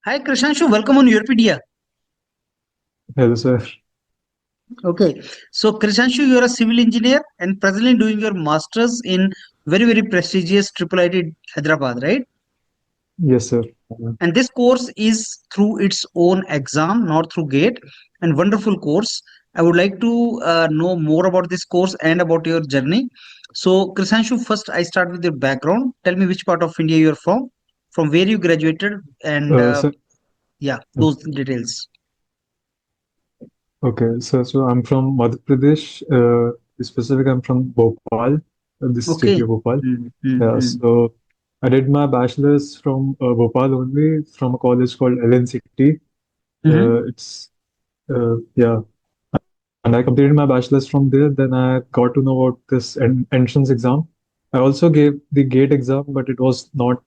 Hi Krishanshu, welcome on Europedia. Hello, sir. Okay, so Krishanshu, you are a civil engineer and presently doing your masters in very prestigious Triple IT Hyderabad, right? Yes, sir. And this course is through its own exam, not through GATE, and wonderful course. I would like to know more about this course and about your journey. So, Krishanshu, first I start with your background. Tell me which part of India you are from where you graduated, and Sir, yeah, those details. okay, so I'm from Madhya Pradesh. To be specific, I'm from Bhopal, this city Okay. of Bhopal. Hmm, Yeah, hmm, so I did my bachelor's from Bhopal only, from a college called LNCT. hmm. It's yeah, and I completed my bachelor's from there. Then I got to know about this entrance exam. I also gave the GATE exam, but it was not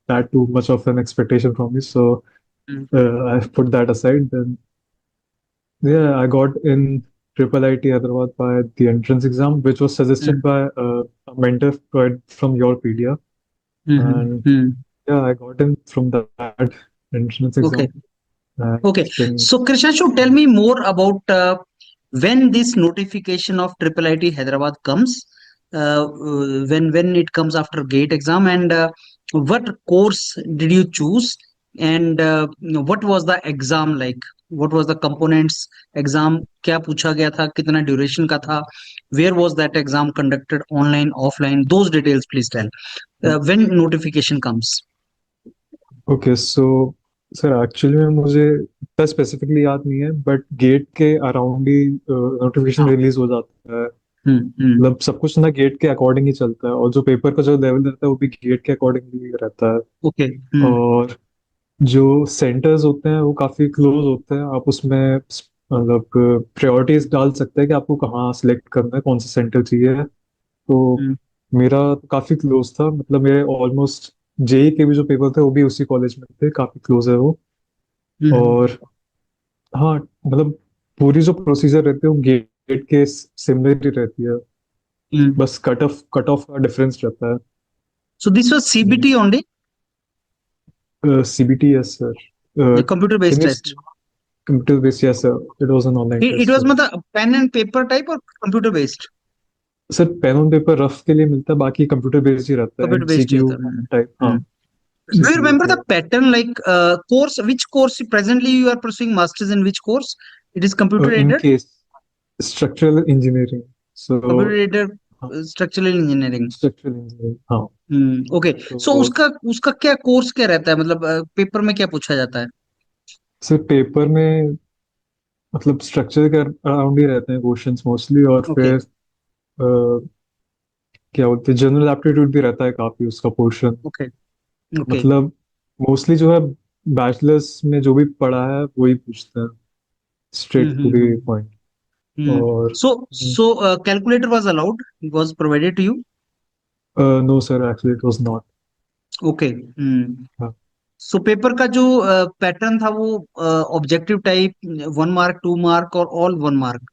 that too much of an expectation from me. So Mm, I put that aside. Then yeah, I got in Triple IT Hyderabad by the entrance exam, which was suggested mm, by a mentor from your PDA. mhm, And mm. yeah, I got in from that entrance exam. Okay. And it's Okay. been, So, Krishanshu, tell me more about when this notification of Triple IT Hyderabad comes, when it comes after GATE exam, and what course did you choose, and what was the exam like? What was the components exam? क्या पूछा गया था? कितना duration का था? Where was that exam conducted? Online, offline? Those details, please tell. When notification comes. Okay so sir actually में मुझे इतना स्पेसिफिकली याद नहीं है बट गेट के अराउंड ही नोटिफिकेशन हाँ. रिलीज हो जाता है हम्म. मतलब सब कुछ ना गेट के अकॉर्डिंग ही चलता है और जो पेपर का जो लेवल रहता है वो भी गेट के अकॉर्डिंग ही रहता है ओके. और जो सेंटर्स होते हैं वो काफी क्लोज होते हैं आप उसमें मतलब प्रायोरिटीज डाल सकते हैं कि आपको कहाँ सिलेक्ट करना है कौन सा सेंटर चाहिए तो हम्म. मेरा काफी क्लोज था मतलब मेरे ऑलमोस्ट जेई के भी जो पेपर थे वो भी उसी कॉलेज में थे काफी क्लोज है वो हम्म. और हाँ मतलब पूरी जो प्रोसीजर रहती है वो गेट के सिमिलर ही रहती है हम्म. बस कट ऑफ का डिफरेंस रहता So this was है CBT only, CBT yes sir the computer based can you test. computer based yes sir it was an online It test was sir. मतलब pen and paper type or computer based? Sir pain on paper rough के लिए मिलता है बाकी computer based ही रहता है Computer based ही MCQ होता है. टाइप हाँ Hmm. Do you इसीलिए remember the फिर pattern like course? Which course presently you are pursuing masters in which course? It is computer in aided, case structural engineering so computer aided structural engineering. Structural engineering हाँ okay. सो तो उसका उसका क्या course क्या रहता है, मतलब पेपर में क्या पूछा जाता है? सर पेपर में मतलब स्ट्रक्चर के अराउंड ही रहते हैं क्वेश्चंस मोस्टली और ओके. फिर क्या बोलते हैं जनरल एप्टीट्यूड भी रहता है काफी उसका पोर्शन ओके. ओके. मतलब मोस्टली जो है बैचलर्स में जो भी पढ़ा है वही पूछते हैं straight to the hmm. Point और So calculator was allowed, was provided to you. No sir actually it was not okay. So paper का जो पैटर्न था वो ऑब्जेक्टिव टाइप, 1 मार्क, 2 मार्क और ऑल 1 मार्क.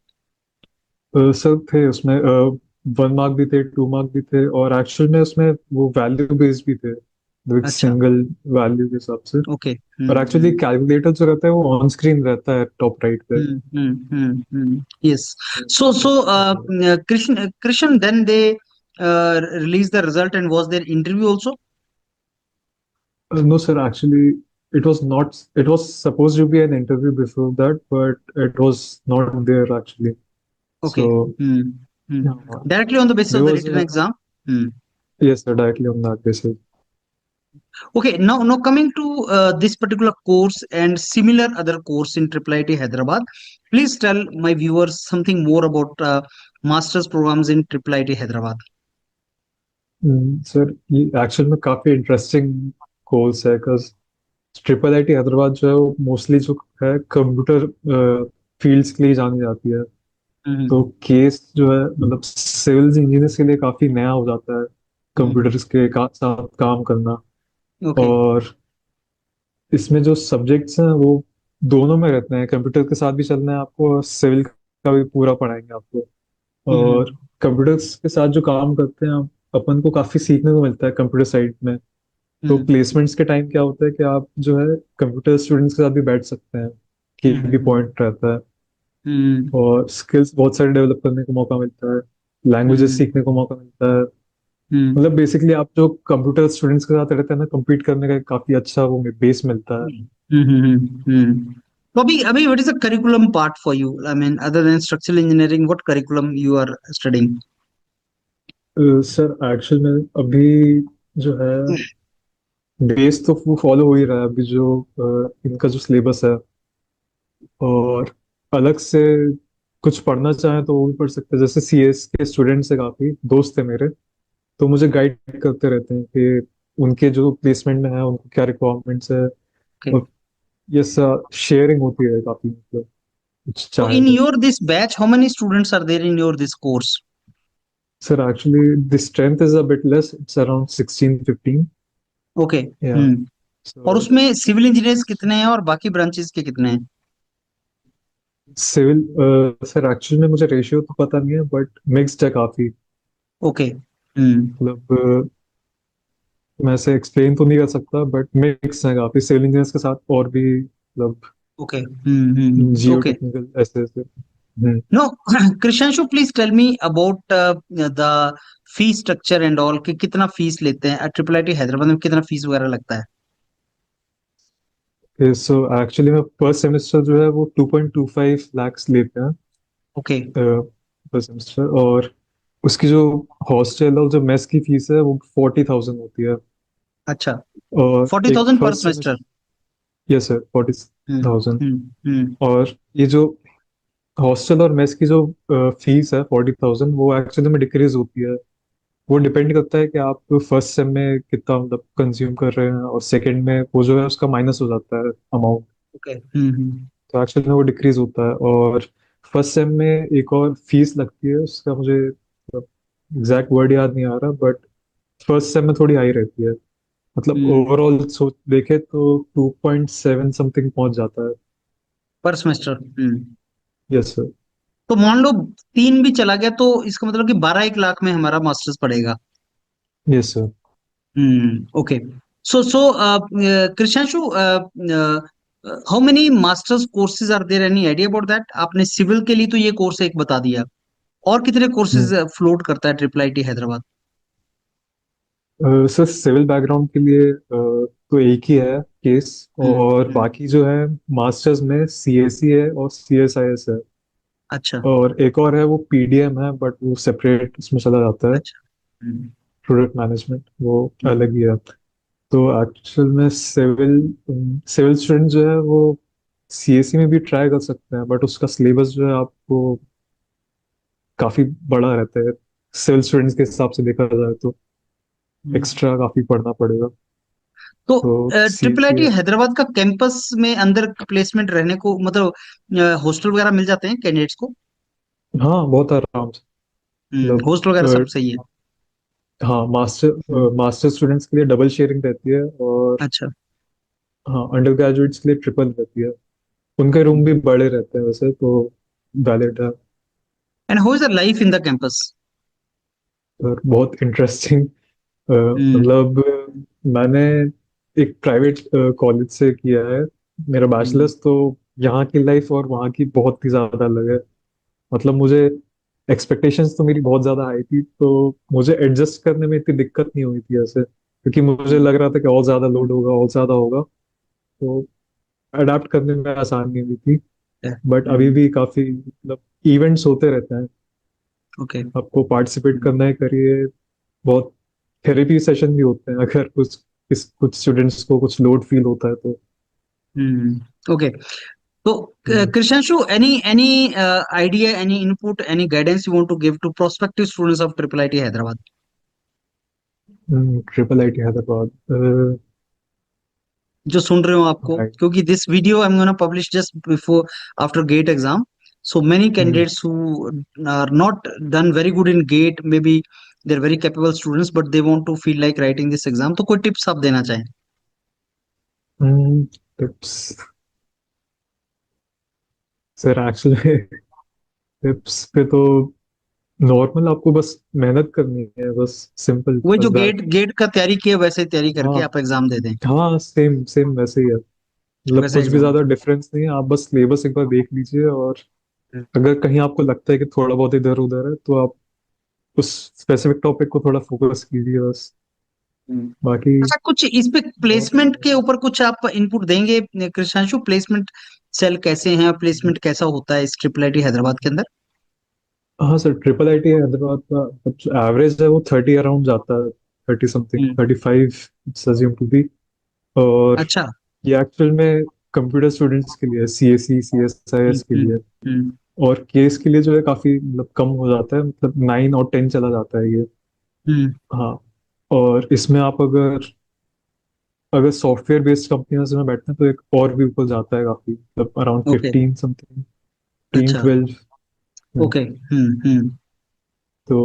सर थे उसमें 1 मार्क भी थे 2 मार्क भी थे और एक्चुअल में उसमें वो वैल्यू बेस्ड भी थे एक अच्छा. सिंगल वैल्यू के हिसाब से ओके. और एक्चुअली कैलकुलेटर जो रहता है वो ऑन स्क्रीन रहता है टॉप राइट पे yes. So Krishna then they release the result and was there interview also? No sir actually it was not it was supposed to be an interview before that but it was not there actually Okay. so yeah, Directly on the basis there of the was written exam. yes sir directly on that basis. Okay, now coming to this particular course and similar other course in Triple IT Hyderabad, please tell my viewers something more about master's programs in Triple IT Hyderabad. Sir ये actual में काफी interesting course है because triple IT Hyderabad जो है वो mostly जो है computer fields के लिए जानी जाती है तो Mm-hmm. केस जो है मतलब सिविल्स इंजीनियर्स के लिए काफी नया हो जाता है Mm-hmm. कंप्यूटर्स के साथ काम करना Okay. और इसमें जो सब्जेक्ट्स हैं वो दोनों में रहते हैं कंप्यूटर के साथ भी चलना है आपको और सिविल का भी पूरा पढ़ाएंगे आपको और Mm-hmm. कंप्यूटर्स के साथ जो काम करते हैं अपन को काफी सीखने को मिलता है कंप्यूटर साइड में तो हम्म प्लेसमेंट्स के टाइम क्या होता है कि आप जो है कंप्यूटर स्टूडेंट्स के साथ भी बैठ सकते हैं, कि भी हम्म पॉइंट रहता है। हम्म और स्किल्स बहुत सारे डेवलप करने को मौका मिलता है, लैंग्वेजेस हम्म सीखने को मौका मिलता है। हम्म मतलब बेसिकली आप जो कंप्यूटर स्टूडेंट्स के साथ रहते हैं ना, compete करने का एक काफी अच्छा वो बेस मिलता है। तो अभी अभी what is the curriculum part for you, I mean other than structural engineering, what curriculum you are studying? Sir actual में अभी जो है बेस तो वो फॉलो हो ही रहा है अभी, जो इनका जो सिलेबस है। और अलग से कुछ पढ़ना चाहें तो वो भी पढ़ सकते हैं। जैसे सीएस के स्टूडेंट्स है, काफी दोस्त है मेरे, तो मुझे गाइड करते रहते हैं कि उनके जो प्लेसमेंट में है उनको क्या रिक्वायरमेंट्स है। ओके, और ये शेयरिंग होती है काफी, मतलब कुछ so चाहे in तो। your this batch how many students are there in your this course? Sir actually the strength is a bit less, it's around 16-15। Okay. या और सो उसमें सिविल इंजीनियर्स कितने हैं और बाकी ब्रांचेस के कितने हैं? सिविल, सर एक्चुअली में मुझे रेशियो तो पता नहीं है, बट मिक्स्ड है काफी। ओके। मतलब मैं ऐसे एक्सप्लेन तो नहीं कर सकता, बट मिक्स है काफी सिविल इंजीनियर्स के साथ और भी, मतलब ओके। जियो ओके। टेक्निकल ऐसे ऐसे। No, Krishnanshu please tell me about the fees structure and all, कि कितना फीस लेते हैं ट्रिपल आई टी हैदराबाद में, कितना फीस वगैरह लगता है? सो एक्चुअली में पर सेमेस्टर जो है वो 2.25 lakhs लेते हैं ओके। पर सेमेस्टर। और उसकी जो हॉस्टल और जो मेस की फीस है वो 40,000 होती है। अच्छा, और फोर्टी एक थाउजेंड पर first semester? Semester, yes sir, 40,000। हम्म। और ये जो हॉस्टल और मेस की जो फीस है 40,000, वो एक्चुअली में डिक्रीज होती है। वो डिपेंड करता है कि आप फर्स्ट सेम में कितना मतलब कंज्यूम कर रहे हैं, और सेकंड में वो जो है उसका माइनस हो जाता है अमाउंट। ओके। तो एक्चुअली में वो डिक्रीज होता है। और फर्स्ट सेम में एक और फीस लगती है, उसका मुझे एग्जैक्ट वर्ड याद नहीं आ रहा, बट फर्स्ट सेम में थोड़ी हाई रहती है। मतलब हम्म। ओवरऑल सोच देखे तो 2.7 समथिंग पहुंच जाता है। पर सेमेस्टर। Yes sir. तो मान लो तीन भी चला गया तो इसका मतलब कि 12 1 लाख में हमारा मास्टर्स पड़ेगा। Yes sir. Okay. So Krishnanshu, how many masters courses are there, any idea about that? आपने सिविल के लिए तो ये कोर्स एक बता दिया, और कितने कोर्सेज फ्लोट करता है triple IT Hyderabad? Sir civil background के लिए तो एक ही है केस। और हम्म। बाकी जो है मास्टर्स में सीएसई है और सीएसआईएस है। अच्छा। और एक और है वो पीडीएम है, बट वो सेपरेट उसमें चला जाता है, अच्छा। हम्म। प्रोडक्ट मैनेजमेंट, वो हम्म। अलग ही है। तो एक्चुअल में सिविल सिविल स्टूडेंट जो है वो सीएसई में भी ट्राई कर सकते हैं, बट उसका सिलेबस जो है आपको काफी बड़ा रहता है। सिविल स्टूडेंट्स के हिसाब से देखा जाए तो हम्म। एक्स्ट्रा काफी पढ़ना पड़ेगा। तो तो ट्रिपल सीएसई, आईटी हैदराबाद का कैंपस में अंदर प्लेसमेंट रहने को, मतलब हॉस्टल वगैरह मिल जाते हैं कैंडिडेट्स को? हाँ बहुत आराम से। मतलब हॉस्टल वगैरह सब सही है? हाँ, हम्म। मास्टर स्टूडेंट्स के लिए डबल शेयरिंग रहती है। और अच्छा। हाँ, अंडर ग्रेजुएट्स के लिए ट्रिपल रहती है। उनके रूम भी बड़े रहते हैं वैसे तो, वैलिड है। And how is the life in the campus? और बहुत इंटरेस्टिंग, हम्म। मतलब मैंने एक प्राइवेट कॉलेज से किया है मेरा हम्म। बैचलर्स, तो यहाँ की लाइफ और वहाँ की बहुत ही ज़्यादा अलग है। मतलब मुझे एक्सपेक्टेशंस तो मेरी बहुत ज़्यादा हाई थी, तो मुझे एडजस्ट करने में इतनी दिक्कत नहीं हुई थी ऐसे, क्योंकि मुझे लग रहा था कि और ज़्यादा लोड होगा और ज़्यादा होगा। तो अडाप्ट करने में आसानी हुई थी। बट अभी भी काफ़ी मतलब इवेंट्स होते रहते हैं, ओके। आपको पार्टिसिपेट करना है, करिए। बहुत थेरेपी सेशन भी होते हैं अगर कुछ स्टूडेंट्स को कुछ लोड फील होता है तो। ओके। तो Krishnanshu, any idea, any input, any guidance you want to give to prospective students of triple IT Hyderabad? Triple IT Hyderabad, जो सुन रहे हो आपको, क्योंकि this video I am gonna publish just before after GATE exam, so many candidates who are not done very good in gate, maybe they're very capable students but they want to feel like writing this exam, तो कोई tips आप देना चाहें? Tips, sir actually tips पे तो normal आपको बस मेहनत करनी है, बस सिंपल वही बस जो दैट। गेट गेट का तैयारी किए वैसे तैयारी करके हाँ आप एग्जाम दे दें। हाँ, सेम सेम वैसे ही है, मतलब वैसे कुछ भी एग्जाम। ज्यादा डिफरेंस नहीं है। आप बस सिलेबस एक बार देख लीजिए, और अगर कहीं आपको लगता है कि थोड़ा बहुत इधर उधर है, तो आप उस स्पेसिफिक टॉपिक को थोड़ा फोकस कीजिए बस। बाकी अच्छा, कुछ इस पे प्लेसमेंट के ऊपर कुछ आप इनपुट देंगे कृष्णांशु? प्लेसमेंट सेल कैसे हैं, प्लेसमेंट कैसा होता है इस ट्रिपल आईटी हैदराबाद के अंदर? हाँ sir, triple I T Hyderabad का जो एवरेज है वो 30 अराउंड जाता है, 30 something, hmm. 35 assume to be. और अच्छा। ये एक्चुअल में कंप्यूटर स्टूडेंट्स के लिए, C S C, C S I hmm. S के हम्म। लिए। हम्म। और केस के लिए जो है काफी मतलब कम हो जाता है, मतलब 9 और 10 चला जाता है ये। हम्म। हाँ। और इसमें आप अगर अगर सॉफ्टवेयर बेस्ड कंपनियों में बैठते हैं तो एक और भी ऊपर जाता है काफी, मतलब अराउंड ओके। 15 समथिंग, 15 अच्छा। 12। ओके। हम्म। तो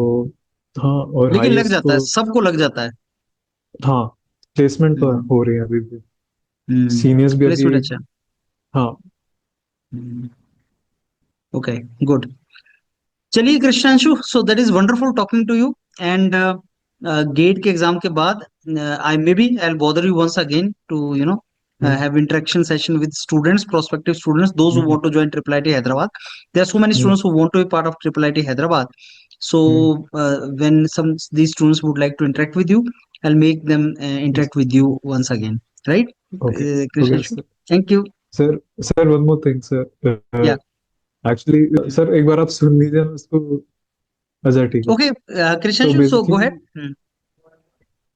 हाँ, और लेकिन लग हाईएस्ट जाता है, तो सबको लग जाता है। हाँ, प्लेसमेंट तो हम्म। हो रही है अभी भी, सीनियर्स भी अभी। प्लेसमेंट अच्छा। हाँ। Okay, good. चलिए Krishnanshu, so that is wonderful talking to you. And GATE के एग्जाम के बाद I may be I bother you once again to hmm, have interaction session with students, prospective students, those who hmm, want to join Triple IT Hyderabad. There are so many hmm, students who want to be part of Triple IT Hyderabad. So hmm, when some these students would like to interact with you, I'll make them yes, interact with you once again, right? Okay okay Krishanshu, thank you. Sir. Sir one more thing sir, Yeah. Actually sir एक बार आप सुन लीजिए ना उसको। अच्छा ठीक है। Okay, तो Krishanshu, so go basically ahead.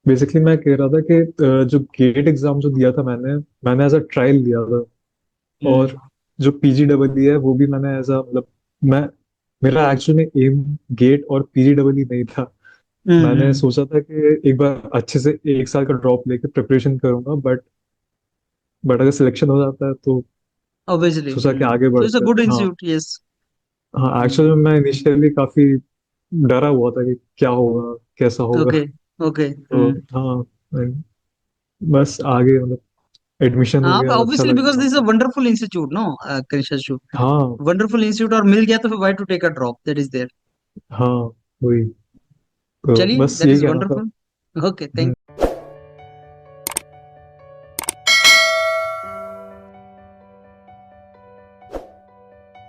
Basically मैं कह रहा था कि जो गेट एग्जाम जो दिया था मैंने मैंने एज अ ट्रायल दिया था। Hmm. और जो पीजी डबल ई है वो भी मैंने एज अ मतलब मैं मेरा एक्चुअल में एम गेट और पीजी डबल ई नहीं था। मैंने Hmm. सोचा था कि एक बार अच्छे से 1 साल का ड्रॉप लेके प्रिपरेशन करूंगा, बट अगर सिलेक्शन हो जाता है तो Obviously. सोचा कि Hmm. आगे So it's a बढ़ते हैं। good हाँ। institute, yes. हाँ, एक्चुअल Hmm. में मैं इनिशियली काफी डरा हुआ था कि क्या होगा, कैसा होगा। Okay. Okay. तो Hmm. हाँ, बस आगे मतलब एडमिशन हो गया, अच्छा Obviously, लगा because वहाँ this is a पे। wonderful institute, no, Krishanshu? हाँ Wonderful institute, और मिल गया तो फिर why to take a drop? That is there. हाँ, वही। तो चलिए, बस that यही is कहना था। wonderful. Okay, thank हम्म।